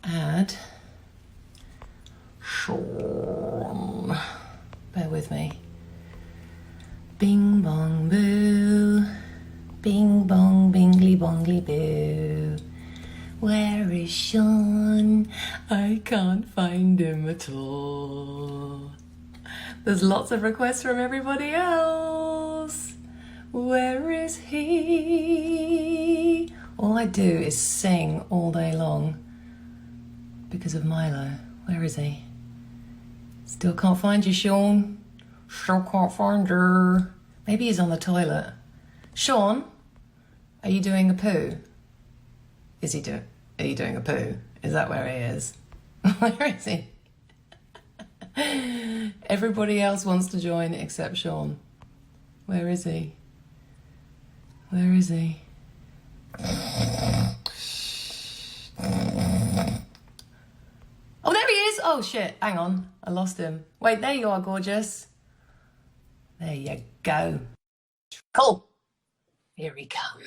add Sean. Bear with me. Bing bong boo. Bing bong bingly bongly boo. Where is Sean? I can't find him at all. There's lots of requests from everybody else. Where is he? All I do is sing all day long because of Milo. Where is he? Still can't find you, Sean. Still can't find you. Maybe he's on the toilet. Sean, are you doing a poo? Are you doing a poo? Is that where he is? Where is he? Everybody else wants to join except Sean. Where is he? Where is he? Oh, there he is! Oh shit, hang on. I lost him. Wait, there you are, gorgeous. There you go. Cool. Here he comes.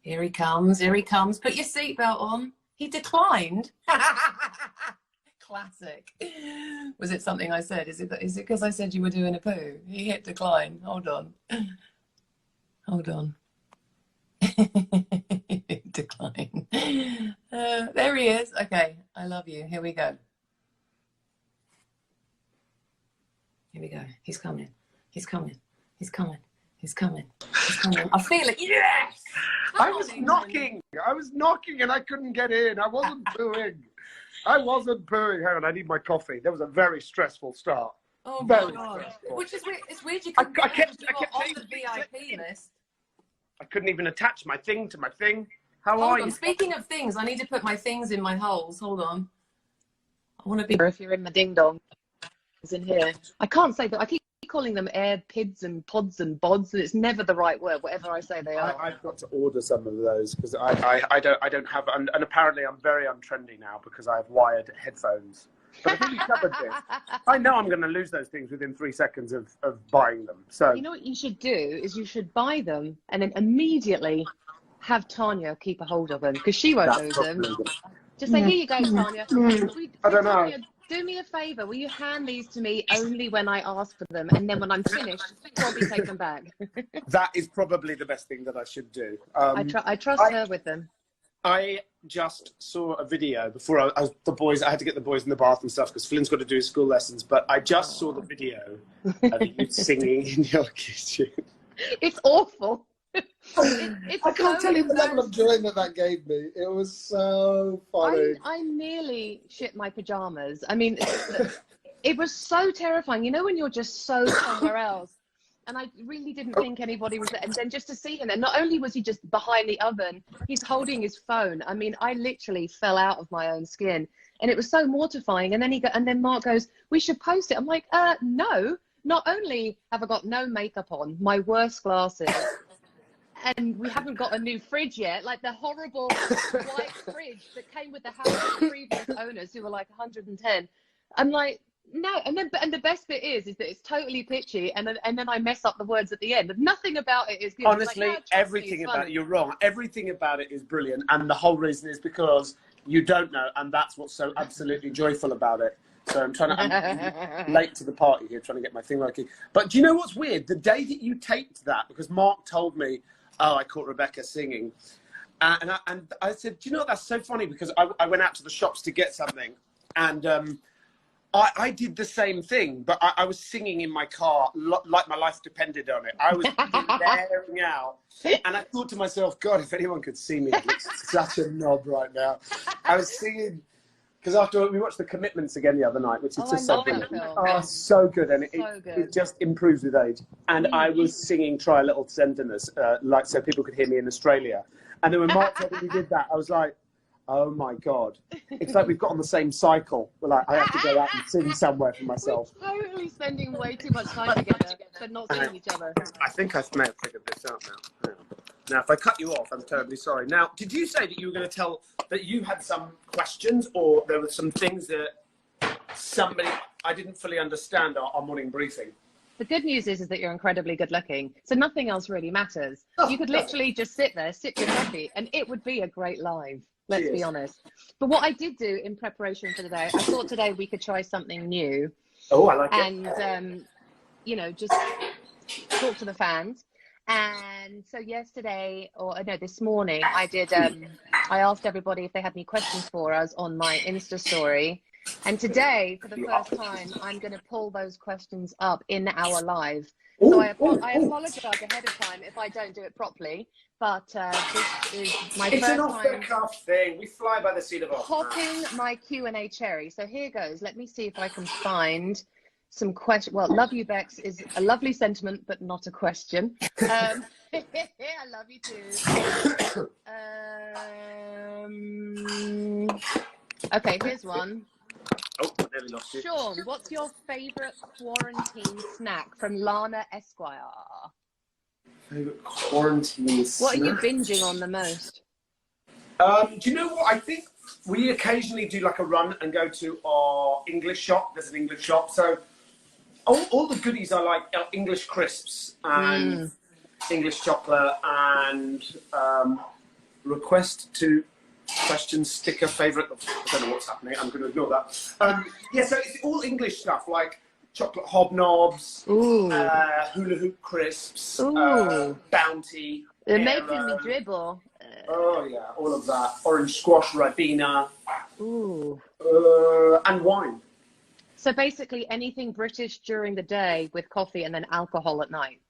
Here he comes, here he comes. Put your seatbelt on. He declined. Classic. Was it something I said? Is it because I said you were doing a poo? He hit decline. Hold on. Hold on. Decline. There he is. Okay, I love you. Here we go. Here we go. He's coming. He's coming. He's coming. He's coming. He's coming. I feel it. Yes! I was knocking and I couldn't get in. I wasn't pooing. Hang on, I need my coffee. That was a very stressful start. Oh very my God. stressful. Which is weird. It's weird you couldn't I kept on the VIP list. I couldn't even attach my thing to my thing. How Hold are on. you? Speaking of things, I need to put my things in my holes. Hold on. I want to be. If you're in my ding dong, it's in here. I can't say that. I keep calling them air pids and pods and bods, and it's never the right word. Whatever I say, they are. I've got to order some of those because I don't have, and apparently I'm very untrendy now because I have wired headphones. But I think we covered this. I know I'm going to lose those things within 3 seconds of buying them. So You know what you should do is you should buy them and then immediately have Tanya keep a hold of them because she won't lose them. Just say, here you go, Tanya. I don't know. Tanya, do me a favour. Will you hand these to me only when I ask for them? And then when I'm finished, probably take them back. That is probably the best thing that I should do. I trust her with them. I just saw a video before I had to get the boys in the bath and stuff because Flynn's got to do his school lessons. But I just saw the video of you singing in your kitchen. It's awful. I can't tell you the level of joy that gave me. It was so funny. I nearly shit my pajamas. I mean, it was so terrifying. You know when you're just so somewhere else? And I really didn't think anybody was there. And then just to see him there, not only was he just behind the oven, he's holding his phone. I mean, I literally fell out of my own skin. And it was so mortifying. And then Mark goes, we should post it. I'm like, no. Not only have I got no makeup on, my worst glasses, and we haven't got a new fridge yet, like the horrible white fridge that came with the house of the previous owners who were like 110. I'm like, no. And the best bit is that it's totally pitchy, and then I mess up the words at the end. Nothing about it is good. Honestly, like, everything about it, you're wrong. Everything about it is brilliant, and the whole reason is because you don't know, and that's what's so absolutely joyful about it. So I'm late to the party here, trying to get my thing working. But do you know what's weird? The day that you taped that, because Mark told me, oh, I caught Rebecca singing. And I said, do you know what? That's so funny because I went out to the shops to get something. And I did the same thing, but I was singing in my car like my life depended on it. I was blaring out. And I thought to myself, God, if anyone could see me, I'd look such a knob right now. I was singing, because after we watched The Commitments again the other night, which is just so good. Oh, so good. And it just improves with age. And I was singing Try a Little Tenderness, like so people could hear me in Australia. And then when Mark told me we did that, I was like, oh my God. It's like we've got on the same cycle. We're like, I have to go out and sing somewhere for myself. We're totally spending way too much time together, but not seeing each other. I think I may have figured this out now. Now, if I cut you off, I'm terribly sorry. Now, did you say that you were going to tell that you had some questions or there were some things that somebody, I didn't fully understand our morning briefing? The good news is that you're incredibly good looking, so nothing else really matters. You could literally just sit there, sip your coffee, and it would be a great live. Let's be Cheers. honest. But what I did do in preparation for today, I thought today we could try something new Oh, I like it. and, you know, just talk to the fans. And so yesterday, or no, this morning, I did. I asked everybody if they had any questions for us on my Insta story. And today, for the first time, I'm going to pull those questions up in our live. So I apologize ahead of time if I don't do it properly. But this is my It's first an off-the-cuff thing. We fly by the seat of our popping my Q&A cherry. So here goes. Let me see if I can find some question. Well, love you, Bex, is a lovely sentiment, but not a question. I love you too. Okay, here's one. Oh, I nearly lost you. Sean, what's your favourite quarantine snack? From Lana Esquire. Favorite quarantine snack? What are you binging on the most? Do you know what? I think we occasionally do like a run and go to our English shop. There's an English shop. So all the goodies I like are English crisps and English chocolate and request to question sticker favorite. I don't know what's happening. I'm going to ignore that. Yeah, so it's all English stuff like chocolate hobnobs, hula hoop crisps, Bounty. They're making me dribble. Oh yeah, all of that. Orange squash, Ribena, and wine. So basically anything British during the day with coffee and then alcohol at night.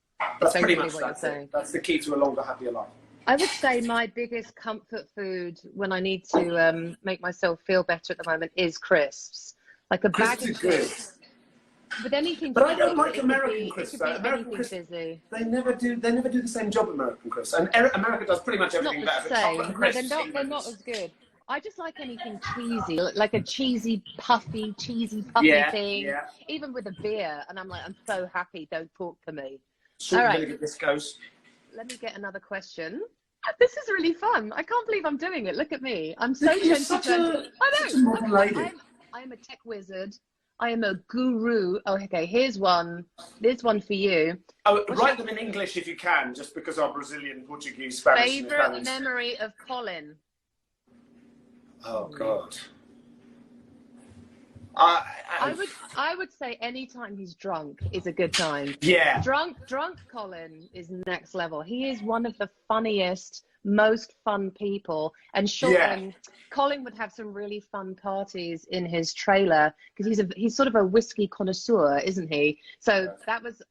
That's pretty much what you're that's saying. it. That's the key to a longer, happier life. I would say my biggest comfort food when I need to make myself feel better at the moment is crisps. Like a bag of crisps. With anything, but I don't like American crisps. American crisps, fizzy. they never do the same job. American crisps, and America does pretty much everything Not the better. same. But No, crisps, they're not as good. I just like anything cheesy, like a cheesy puffy thing. Yeah. Even with a beer, and I'm like, I'm so happy. Don't talk to me. Salt All and right. vinegar discos. Let me get another question. This is really fun. I can't believe I'm doing it. Look at me. I'm so You're such a modern lady. I am a tech wizard. I am a guru. Oh, okay. Here's one. There's one for you. Oh, write them in English if you can, just because our Brazilian, Portuguese, Spanish, and Favorite Italian. memory of Colin. Oh God. I would say anytime he's drunk is a good time. Yeah. Drunk Colin is next level. He is one of the funniest, most fun people. And sure, Colin would have some really fun parties in his trailer because he's sort of a whiskey connoisseur, isn't he? So that was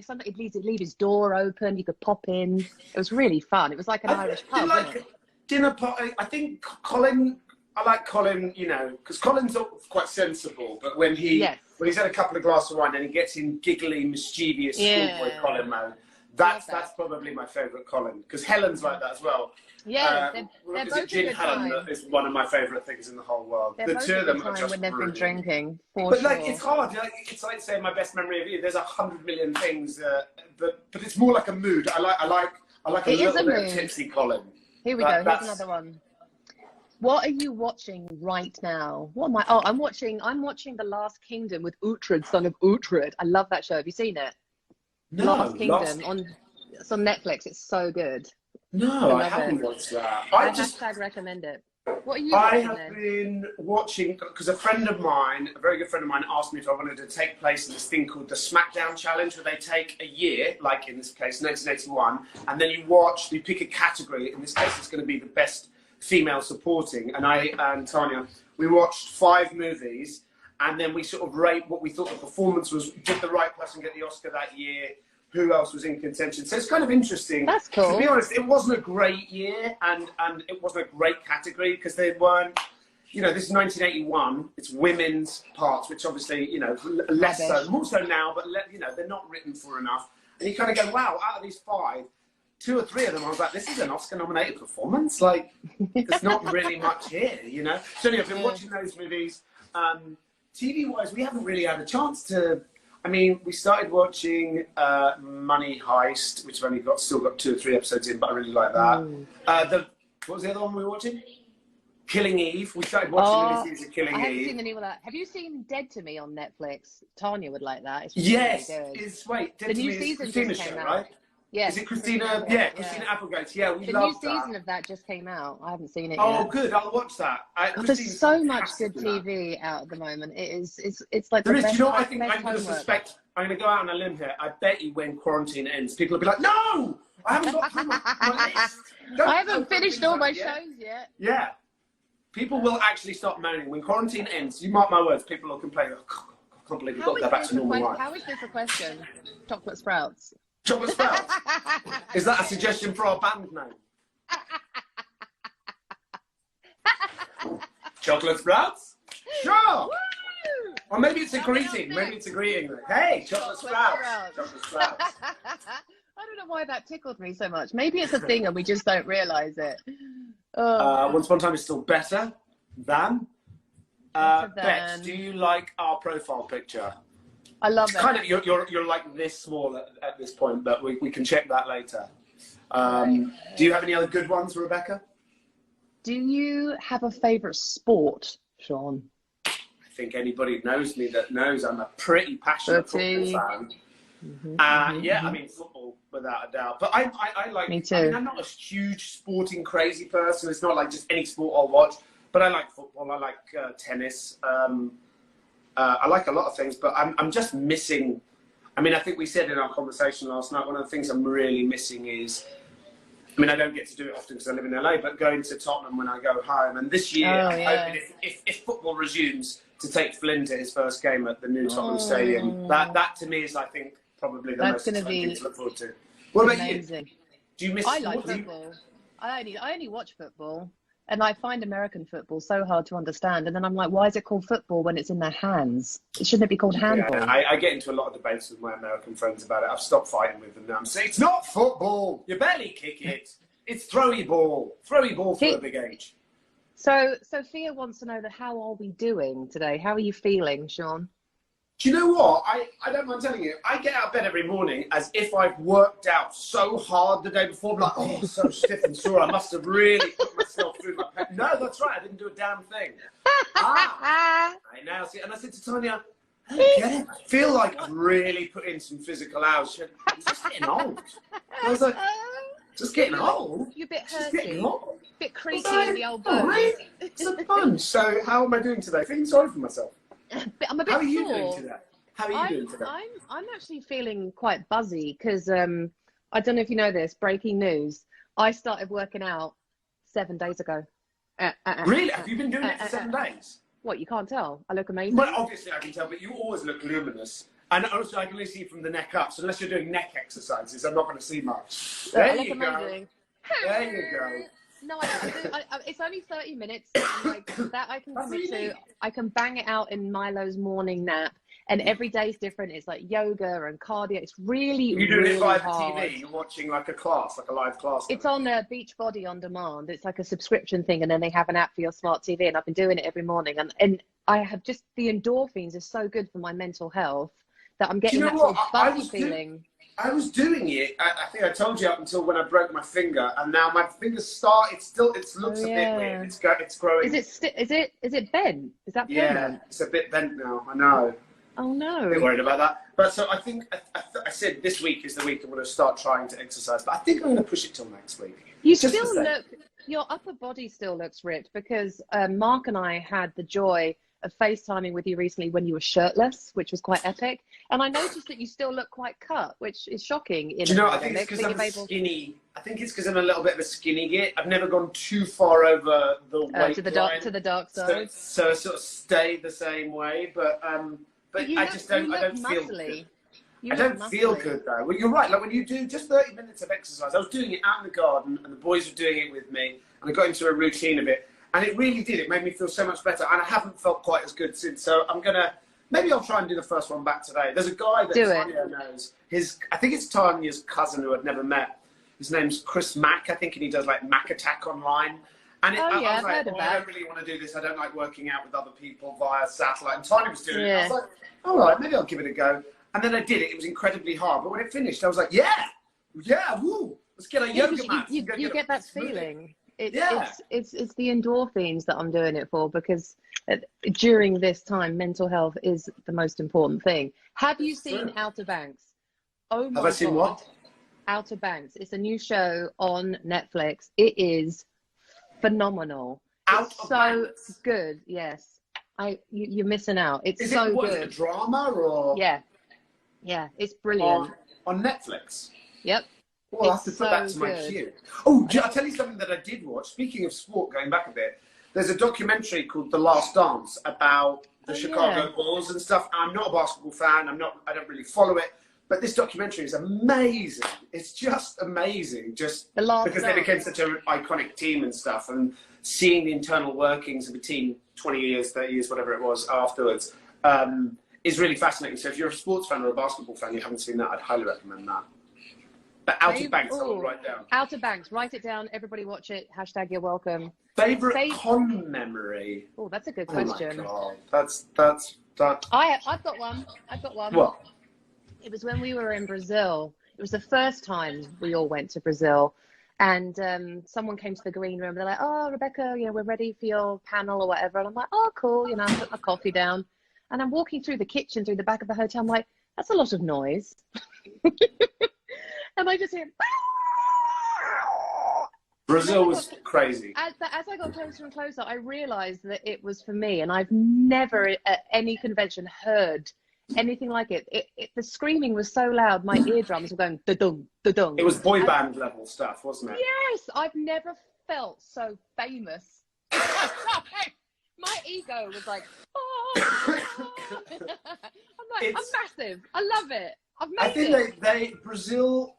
something. He'd leave his door open. You could pop in. It was really fun. It was like an Irish pub. Like dinner party. I think Colin. I like Colin, you know, because Colin's quite sensible, but when he's had a couple of glasses of wine and he gets in giggly, mischievous schoolboy Colin mode, that's probably my favourite Colin. Because Helen's like that as well. Yeah, they're both Gin Helen time. is one of my favourite things in the whole world. They're The both two of them time are just when they've been brilliant. drinking. But like, it's hard. Like, it's like saying my best memory of you. There's 100 million things, but it's more like a mood. I like a little bit of tipsy Colin. Here we go. Here's another one. What are you watching right now? What am I? Oh, I'm watching The Last Kingdom with Uhtred, son of Uhtred. I love that show. Have you seen it? No, Last Kingdom it's on Netflix. It's so good. No, I haven't watched that. I hashtag recommend it. What are you I watching have then? been watching because a friend of mine, a very good friend of mine, asked me if I wanted to take place in this thing called the SmackDown Challenge, where they take a year, like in this case, 1981, and then you pick a category. In this case, it's going to be the best female supporting, and I and Tanya, we watched 5 movies, and then we sort of rate what we thought the performance was. Did the right person get the Oscar that year? Who else was in contention? So it's kind of interesting. That's cool. To be honest, it wasn't a great year, and it wasn't a great category because they weren't. You know, this is 1981. It's women's parts, which obviously, you know, less so, more so now, but you know, they're not written for enough. And you kind of go, wow, out of these 5. 2 or 3 of them, I was like, this is an Oscar-nominated performance. Like, there's not really much here, you know? So anyway, I've been watching those movies. TV-wise, we haven't really had a chance to... I mean, we started watching Money Heist, which I've only still got 2 or 3 episodes in, but I really like that. What was the other one we were watching? Killing Eve. We started watching the new season of Killing Eve. I haven't seen the new one. Have you seen Dead to Me on Netflix? Tanya would like that. It's yes. Really good. Dead to Me is Christina's show, right? Yeah. Is it Christina? Yeah, Christina Applegate. Yeah, we The love new that. season of that just came out. I haven't seen it Oh, yet. good. I'll watch that. There's so much good TV out at the moment. It's like There the is. Do best, you know what I think? best I'm going to homework. suspect. I'm going to go out on a limb here. I bet you when quarantine ends, people will be like, "No, I haven't got through my list. I haven't finished all my shows yet. Yeah. People will actually stop moaning. When quarantine ends, you mark my words, people will complain, oh, God, I can't believe we've got to go back to normal life. How is this a question? Chocolate Sprouts. Chocolate Sprouts? Is that a suggestion for our band name? Chocolate Sprouts? Sure! Woo! Or maybe it's a greeting. Maybe it's a greeting. Like, hey, Chocolate Sprouts. Chocolate Sprouts. I don't know why that tickled me so much. Maybe it's a thing and we just don't realise it. Once Upon a Time is still better than. Better Bex, than. do you like our profile picture? I love It's it. kind of you're like this small at this point, but we can check that later. Do you have any other good ones, Rebecca? Do you have a favourite sport, Sean? I think anybody knows me that knows I'm a pretty passionate football fan. Yeah, I mean football without a doubt. But I like. Me too. I mean, I'm not a huge sporting crazy person. It's not like just any sport I'll watch. But I like football. I like tennis. I like a lot of things. But I'm just missing. I mean, I think we said in our conversation last night, one of the things I'm really missing is. I mean, I don't get to do it often because I live in LA, but going to Tottenham when I go home. And this year, I'm hoping if football resumes, to take Flynn to his first game at the new Tottenham Stadium. That to me is, I think, probably the most exciting thing to look forward to. What about amazing. you? Do you miss I like football. I only watch football, and I find American football so hard to understand. And then I'm like, why is it called football when it's in their hands? Shouldn't it be called handball? Yeah, I get into a lot of debates with my American friends about it. I've stopped fighting with them now. I'm saying it's not football. You barely kick it. It's throwy ball. Throwy ball for a big age. So Sophia wants to know that how are we doing today? How are you feeling, Sean? Do you know what? I don't mind telling you. I get out of bed every morning as if I've worked out so hard the day before. I'm like, oh, so stiff and sore. I must have really put myself through my pain. No, that's right. I didn't do a damn thing. I now see. And I said to Tanya, I don't get it. I feel like I've really put in some physical hours. She said, I'm just getting old. I was like, just getting old? You're a bit Just getting hurty, old? a bit creaky in the old bones. Right. It's a punch. So how am I doing today? Feeling sorry for myself. I'm a bit How are you sore. doing today? How are you doing today? I'm actually feeling quite buzzy because I don't know if you know this. Breaking news: I started working out 7 days ago. Really? Have you been doing it for 7 days? What? You can't tell? I look amazing. Well, obviously I can tell, but you always look luminous. And also I can only see from the neck up. So unless you're doing neck exercises, I'm not going to see much. I There look you go. amazing. There you go. No, it's only 30 minutes. Like, that I can commit to. I can bang it out in Milo's morning nap. And every day's different. It's like yoga and cardio. It's really, You're doing really it via the hard. TV. You're watching like a class, like a live class. It's on Beachbody on demand. It's like a subscription thing, and then they have an app for your smart TV. And I've been doing it every morning, and I have just the endorphins are so good for my mental health that I'm getting that sort of fuzzy feeling. I was doing it. I think I told you up until when I broke my finger, and now my finger it looks a bit weird. It's growing. Is it bent? Is that permanent? Yeah, it's a bit bent now. I know. Oh no. A bit worried about that. But so I think I said this week is the week I'm going to start trying to exercise. But I think I'm going to push it till next week. You Just still to say. look. Your upper body still looks ripped because Mark and I had the joy of FaceTiming with you recently when you were shirtless, which was quite epic. And I noticed that you still look quite cut, which is shocking. Do you know, I think it's because I'm skinny. I think it's because I'm a little bit of a skinny git. I've never gone too far over the weight to the dark side. So sort of stay the same way. But I just don't. I don't feel good. I don't feel good though. Well, you're right. Like when you do just 30 minutes of exercise, I was doing it out in the garden, and the boys were doing it with me, and I got into a routine of it. And it really did. It made me feel so much better. And I haven't felt quite as good since. So maybe I'll try and do the first one back today. There's a guy that Tanya knows. I think it's Tanya's cousin who I'd never met. His name's Chris Mack, I think, and he does like Mac Attack online. And I was like, I don't really want to do this. I don't like working out with other people via satellite. And Tanya was doing it. I was like, all right, maybe I'll give it a go. And then I did it. It was incredibly hard. But when it finished, I was like, yeah, woo. Let's get a yoga mat. You get that feeling. It's the endorphins that I'm doing it for because during this time, mental health is the most important thing. Have you seen Outer Banks? Oh my God. Have I seen what? Outer Banks. It's a new show on Netflix. It is phenomenal. Out It's of so Banks. good. Yes, you're missing out. It's Is so it, what, good. is it a drama or Yeah, it's brilliant. on Netflix? Yep. Well, I'll have to It's put that so to my good. queue. Oh, I'll tell you something that I did watch. Speaking of sport, going back a bit, there's a documentary called The Last Dance about the Chicago yeah. Bulls and stuff. I'm not a basketball fan. I don't really follow it. But this documentary is amazing. It's just amazing. Just The Last because Dance. they became such an iconic team and stuff, and seeing the internal workings of a team 20 years, 30 years, whatever it was afterwards, is really fascinating. So if you're a sports fan or a basketball fan, you haven't seen that, I'd highly recommend that. But Outer Banks, I will write down. Outer Banks. Write it down. Everybody watch it. Hashtag you're welcome. Favorite con memory? Oh, that's a good Oh my question. God. That. I've got one. What? It was when we were in Brazil. It was the first time we all went to Brazil. And someone came to the green room. They're like, oh, Rebecca, we're ready for your panel or whatever. And I'm like, oh, cool. I put my coffee down. And I'm walking through the kitchen, through the back of the hotel. I'm like, that's a lot of noise. And I just hear... Brazil was crazy. As I got closer and closer, I realised that it was for me. And I've never at any convention heard anything like it. The screaming was so loud, my eardrums were going da-dung, da-dung. It was boy band level stuff, wasn't it? Yes, I've never felt so famous. My ego was like, oh. I'm massive. I love it. I've made I think Brazil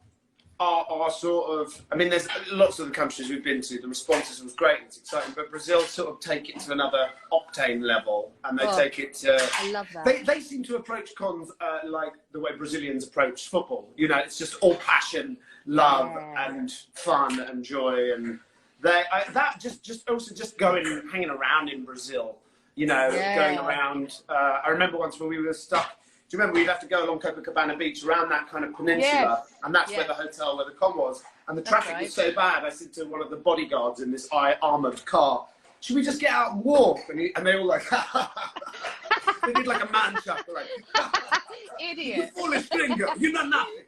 are sort of, I mean, there's lots of the countries we've been to, the responses was great, it's exciting, but Brazil sort of take it to another octane level, and they take it to... I love that. They seem to approach cons like the way Brazilians approach football. It's just all passion, love, and fun and joy, and just going, hanging around in Brazil, going around. I remember once when we were stuck. Do you remember we'd have to go along Copacabana Beach around that kind of peninsula, and that's where the hotel, where the con was, and the traffic was so bad. I said to one of the bodyguards in this armoured car, should we just get out and walk? And they all like, they did like a man chuckle, like, idiot, you foolish gringo, you know nothing.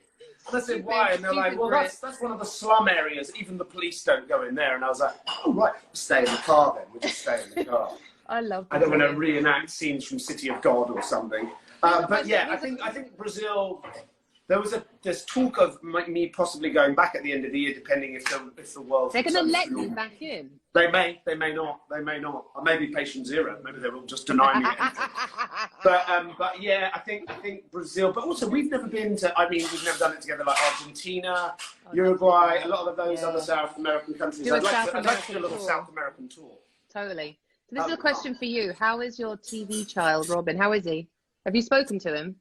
And I said, why? And they're like, well, that's one of the slum areas. Even the police don't go in there. And I was like, oh, right, we'll stay in the car then. We'll just stay in the car. I love I don't want to reenact scenes from City of God or something. But yeah, I think Brazil. There's talk of me possibly going back at the end of the year, depending if the world. They're going to let you back in. They may not. I may be patient zero. Maybe they will just deny me anything. But yeah, I think Brazil. But also, we've never been to. I mean, we've never done it together, like Argentina, Uruguay, a lot of those other South American countries. I'd like to do a little South American tour. Totally. So this is a question for you. How is your TV child, Robin? How is he? Have you spoken to him?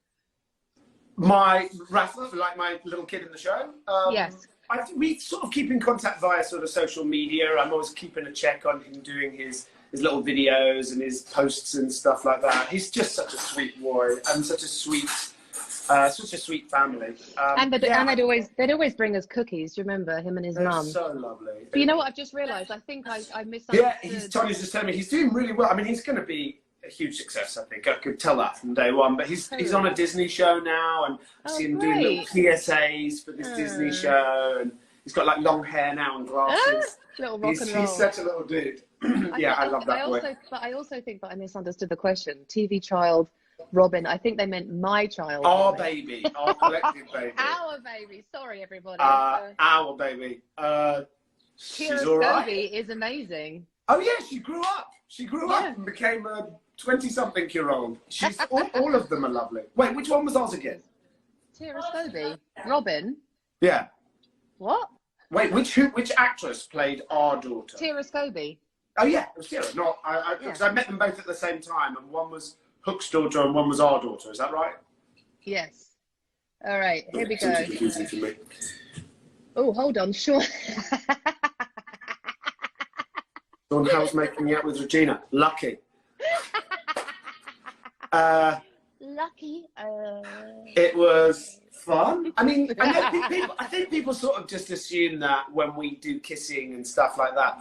My Rafa, like my little kid in the show. Yes. We sort of keep in contact via sort of social media. I'm always keeping a check on him doing his little videos and his posts and stuff like that. He's just such a sweet boy and such a sweet family. And they'd always bring us cookies. Do you remember him and his mum? So lovely. But you know what? I've just realised. I think I misunderstood. Yeah, Tony's just telling me he's doing really well. I mean, he's going to be a huge success, I think. I could tell that from day one. But he's on a Disney show now, and I see him doing little PSAs for this Disney show, and he's got like long hair now and glasses. Little rock and roll. He's such a little dude. I love that boy. But I also think that I misunderstood the question. TV child, Robin. I think they meant my child. Our baby, our collective baby. Our baby. Sorry, everybody. Our baby. She's all right. Scobie is amazing. Oh yeah, she grew up. She grew up and became a 20-something-year-old. She's all of them are lovely. Wait, which one was ours again? Tira Scobie. Robin. Yeah. What? Wait, which actress played our daughter? Tira Scobie. Oh yeah, it was Tira. No, because I met them both at the same time, and one was Hook's daughter and one was our daughter. Is that right? Yes. All right, here we Seems go. confusing to me. Oh, hold on, sure. Dawn Howe's making out with Regina. Lucky. Lucky. It was fun. I mean, I think people sort of just assume that when we do kissing and stuff like that,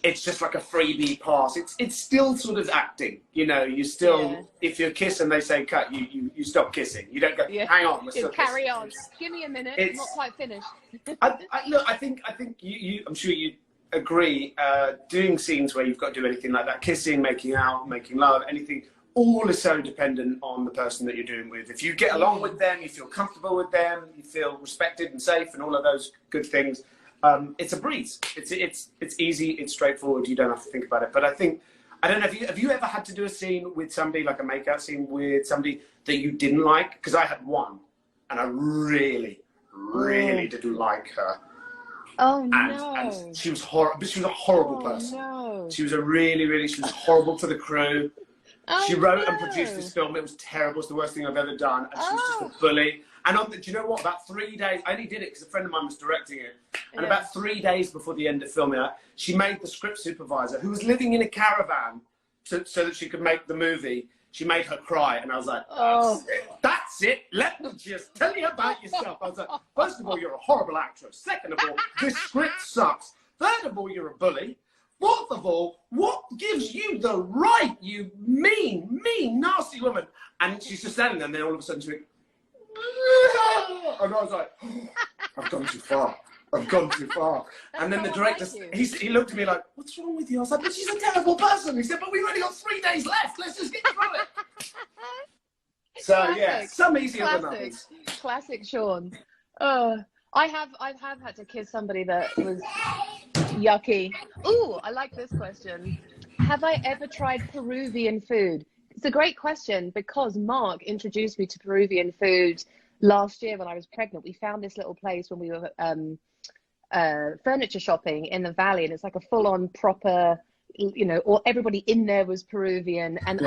it's just like a freebie pass. It's still sort of acting, you know. You still, if you're kissing, they say cut. You stop kissing. You don't go. Hang on, we're still carry kissing. on. Give me a minute. I'm not quite finished. Look, I think you. I'm sure you agree. Doing scenes where you've got to do anything like that, kissing, making out, making love, anything. All is so dependent on the person that you're doing with. If you get along with them, you feel comfortable with them, you feel respected and safe, and all of those good things. It's a breeze. It's easy. It's straightforward. You don't have to think about it. But I don't know. Have you ever had to do a scene with somebody, like a makeout scene with somebody that you didn't like? Because I had one, and I really didn't like her. Oh no! And she was horrible. But she was a horrible person. No. She was she was horrible to the crew. She wrote and produced this film. It was terrible. It's the worst thing I've ever done. And she was just a bully. And do you know what? About 3 days, I only did it because a friend of mine was directing it. And about 3 days before the end of filming it, she made the script supervisor, who was living in a caravan so that she could make the movie. She made her cry. And I was like, that's it. Let me just tell you about yourself. I was like, first of all, you're a horrible actress. Second of all, this script sucks. Third of all, you're a bully. Fourth of all, what gives you the right, you mean, nasty woman? And she's just standing there, and then all of a sudden she went, and I was like, I've gone too far. I've gone too far. And then the director, he looked at me like, what's wrong with you? I was like, but she's a terrible person. He said, but we've only got 3 days left. Let's just get through it. So, yeah, some easier than others. Classic Sean. I've had to kiss somebody that was yucky. Ooh, I like this question. Have I ever tried Peruvian food? It's a great question because Mark introduced me to Peruvian food last year when I was pregnant. We found this little place when we were furniture shopping in the valley, and it's like a full-on proper, you know, or everybody in there was Peruvian, and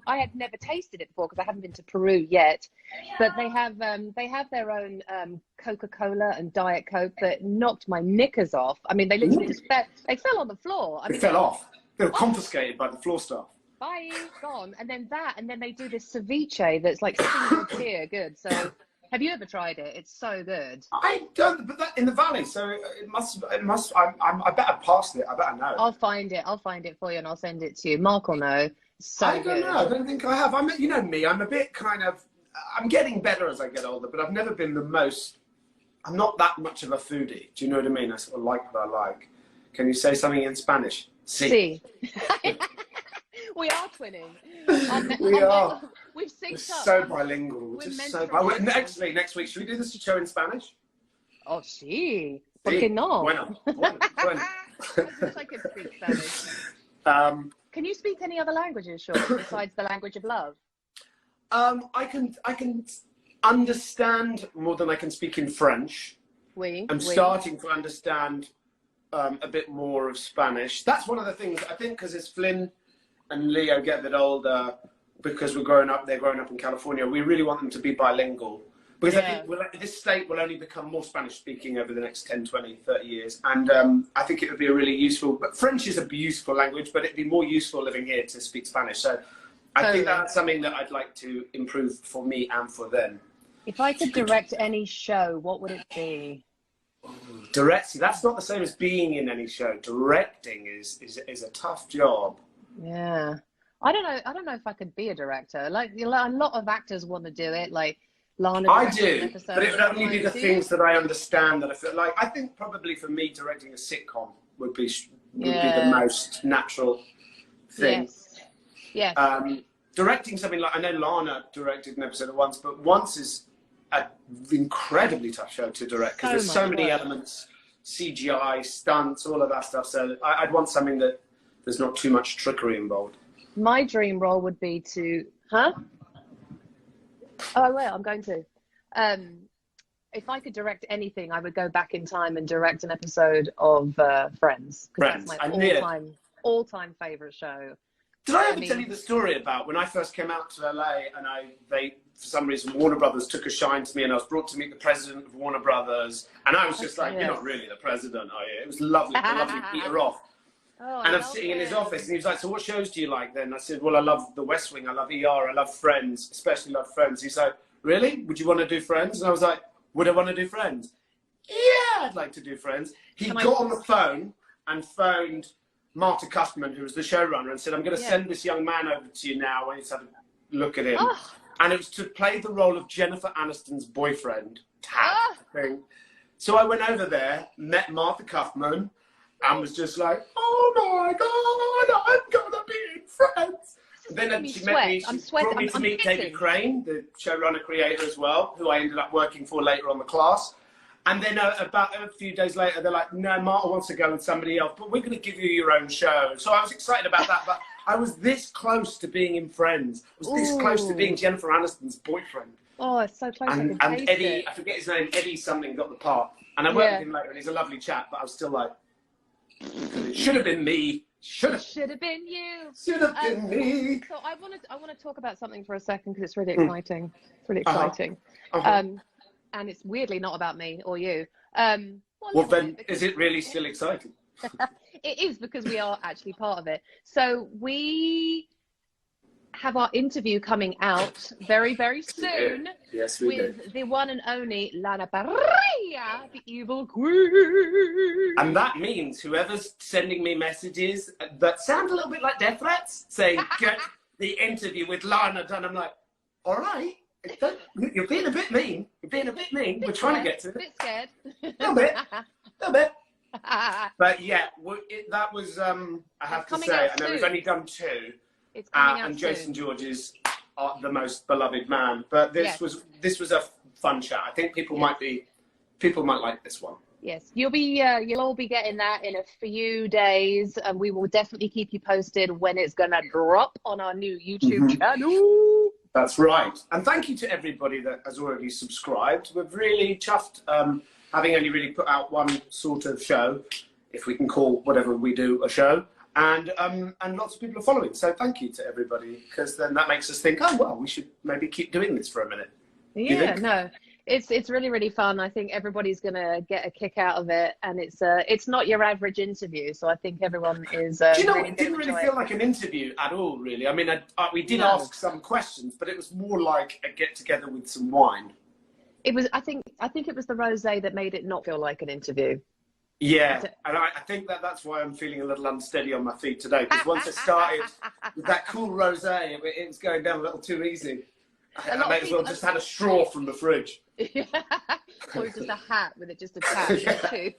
I had never tasted it before because I hadn't been to Peru yet. But they have their own Coca-Cola and Diet Coke that knocked my knickers off. I mean, they literally just fell on the floor. They fell off. They were confiscated by the floor staff. Bye, gone. And then they do this ceviche that's like single tier good. So have you ever tried it? It's so good. I don't, but that in the valley, so it must. I bet I passed it. I bet I know. I'll find it for you and I'll send it to you. Mark will know. So I don't know. I don't think I have. You know me. I'm a bit kind of. I'm getting better as I get older, but I've never been the most. I'm not that much of a foodie. Do you know what I mean? I sort of like what I like. Can you say something in Spanish? Sí. We are twinning. We are. We've synced up. So bilingual. Just so bilingual. Actually, next week, should we do this show in Spanish? Oh, sí. ¿Por qué no? Bueno. I wish I could speak Spanish. Can you speak any other languages, Sean, besides the language of love? I can understand more than I can speak in French. I'm starting to understand a bit more of Spanish. That's one of the things, I think, because as Flynn and Leo get a bit older, because they're growing up in California, we really want them to be bilingual. Because I think this state will only become more Spanish speaking over the next 10, 20, 30 years. And I think it would be a really useful, but French is a beautiful language, but it'd be more useful living here to speak Spanish. So I think that's something that I'd like to improve for me and for them. If I could direct any show, what would it be? Directing, that's not the same as being in any show. Directing is a tough job. Yeah. I don't know if I could be a director. Like a lot of actors want to do it, like Lana. I do, but it would only be the things that I understand that I feel like. I think probably for me, directing a sitcom would be the most natural thing. Yes. Directing something like, I know Lana directed an episode of Once, but Once is an incredibly tough show to direct because there's so many elements, CGI, stunts, all of that stuff. So I'd want something that there's not too much trickery involved. My dream role would be to, Oh, well, I'm going to. If I could direct anything, I would go back in time and direct an episode of Friends. Friends. That's my all-time favorite show. Did I ever tell you the story about when I first came out to LA and they, for some reason, Warner Brothers took a shine to me and I was brought to meet the president of Warner Brothers and I was just like, you're not really the president, are you? It was lovely, lovely Peter Roth. And I'm sitting in his office and he was like, so what shows do you like then? I said, well, I love The West Wing, I love ER, I love Friends, especially love Friends. He's like, really? Would you want to do Friends? And I was like, would I want to do Friends? Yeah, I'd like to do Friends. He got on the phone and phoned Marta Cuthman, who was the showrunner, and said, I'm going to send this young man over to you now. I need to have a look at him. Oh. And it was to play the role of Jennifer Aniston's boyfriend, Tad, Oh. thing. So I went over there, met Martha Cuthman, and was just like, oh my God, I'm going to be in Friends. And then she met me, I'm she sweating. brought me to I'm meet pissing. David Crane, the showrunner creator as well, who I ended up working for later on The Class. And then about a few days later, they're like, no, Marta wants to go with somebody else, but we're going to give you your own show. So I was excited about that, but I was this close to being in Friends. I was this close to being Jennifer Aniston's boyfriend. Oh, it's so close. And Eddie, I forget his name, Eddie something got the part. And I worked with him later, and he's a lovely chap, but I was still like, it should have been me. Should have been you. Should have been me. So I want to talk about something for a second because it's really exciting. It's really exciting. And it's weirdly not about me or you. Well, then, is it really still exciting? It is, because we are actually part of it. So we have our interview coming out very, very soon. Yes, we do. With the one and only Lana Parrilla, the evil queen. And that means whoever's sending me messages that sound a little bit like death threats, saying, get the interview with Lana done, I'm like, all right. You're being a bit mean. You're being a bit mean. We're trying to get to it. A bit scared. A little bit. But yeah, that was, I have to say, I know we've only done 2. It's coming out and soon. Jason George is the most beloved man. But this was a fun chat. I think people might like this one. Yes, you'll all be getting that in a few days, and we will definitely keep you posted when it's gonna drop on our new YouTube channel. That's right. And thank you to everybody that has already subscribed. We're really chuffed, having only really put out one sort of show, if we can call whatever we do a show. And lots of people are following. So thank you to everybody, because then that makes us think, oh, well, we should maybe keep doing this for a minute. Yeah, no, it's really, really fun. I think everybody's going to get a kick out of it. And it's not your average interview. So I think everyone is Do you know, it didn't really feel like an interview at all, really. I mean, we did ask some questions, but it was more like a get-together with some wine. It was, I think it was the rosé that made it not feel like an interview. Yeah, and I think that's why I'm feeling a little unsteady on my feet today, because once I started with that cool rosé, it was going down a little too easy. I may as well just had a straw from the fridge. Or just a hat with it just attached too.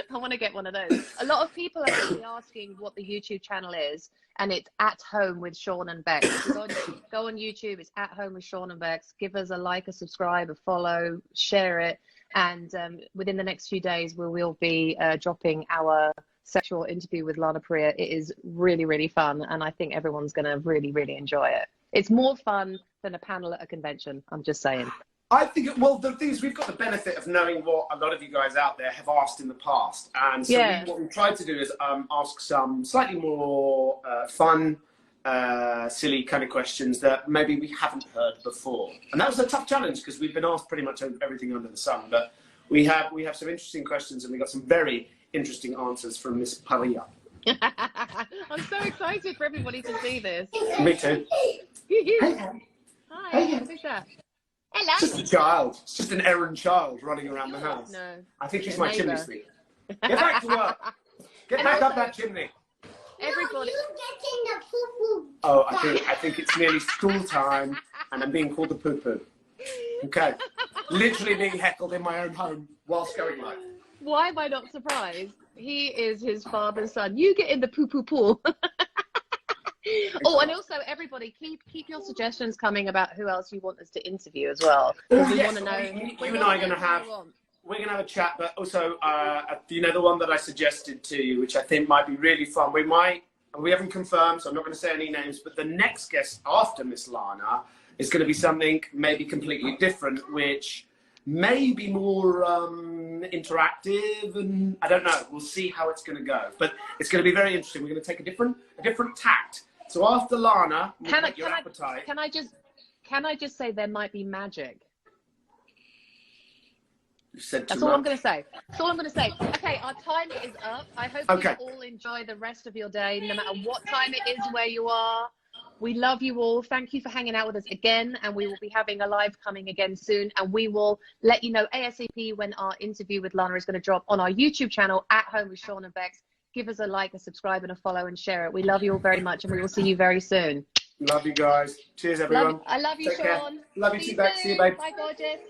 I want to get one of those. A lot of people are actually asking what the YouTube channel is, and it's At Home with Sean and Bex. Go on YouTube, it's At Home with Sean and Bex. Give us a like, a subscribe, a follow, share it. And within the next few days, we will be dropping our sexual interview with Lana Parrilla. It is really, really fun. And I think everyone's going to really, really enjoy it. It's more fun than a panel at a convention. I'm just saying. I think, well, the thing is, we've got the benefit of knowing what a lot of you guys out there have asked in the past. And so what we've tried to do is ask some slightly more fun, silly kind of questions that maybe we haven't heard before. And that was a tough challenge, because we've been asked pretty much everything under the sun. But we have some interesting questions, and we got some very interesting answers from Miss Parrilla. I'm so excited for everybody to see this. Me too. Hi, who's that? Hello. It's just a child. It's just an errand child running around the house. No. I think he's my chimney sweep. Get back to work. Get back up that chimney. Everybody. Oh, I think it's nearly school time, and I'm being called a poo-poo. Okay. Literally being heckled in my own home whilst going live. Why am I not surprised? He is his father's son. You get in the poo-poo pool. Oh, and also everybody, keep your suggestions coming about who else you want us to interview as well. Because we want to know. You and I are going to have. We're going to have a chat, but also, you know, the one that I suggested to you, which I think might be really fun. We haven't confirmed, so I'm not going to say any names, but the next guest after Miss Lana is going to be something maybe completely different, which may be more interactive, and I don't know. We'll see how it's going to go, but it's going to be very interesting. We're going to take a different tact. So after Lana, can I just say there might be magic? That's all I'm going to say. That's all I'm going to say. Okay, our time is up. I hope you all enjoy the rest of your day, no matter what time it is where you are. We love you all. Thank you for hanging out with us again. And we will be having a live coming again soon. And we will let you know ASAP when our interview with Lana is going to drop on our YouTube channel, At Home with Sean and Bex. give us a like, a subscribe, and a follow, and share it. We love you all very much, and we will see you very soon. Love you guys. Cheers, everyone. I love you, Take care. Sean. Love you See too, Bex. See you, soon. babe. Bye, gorgeous.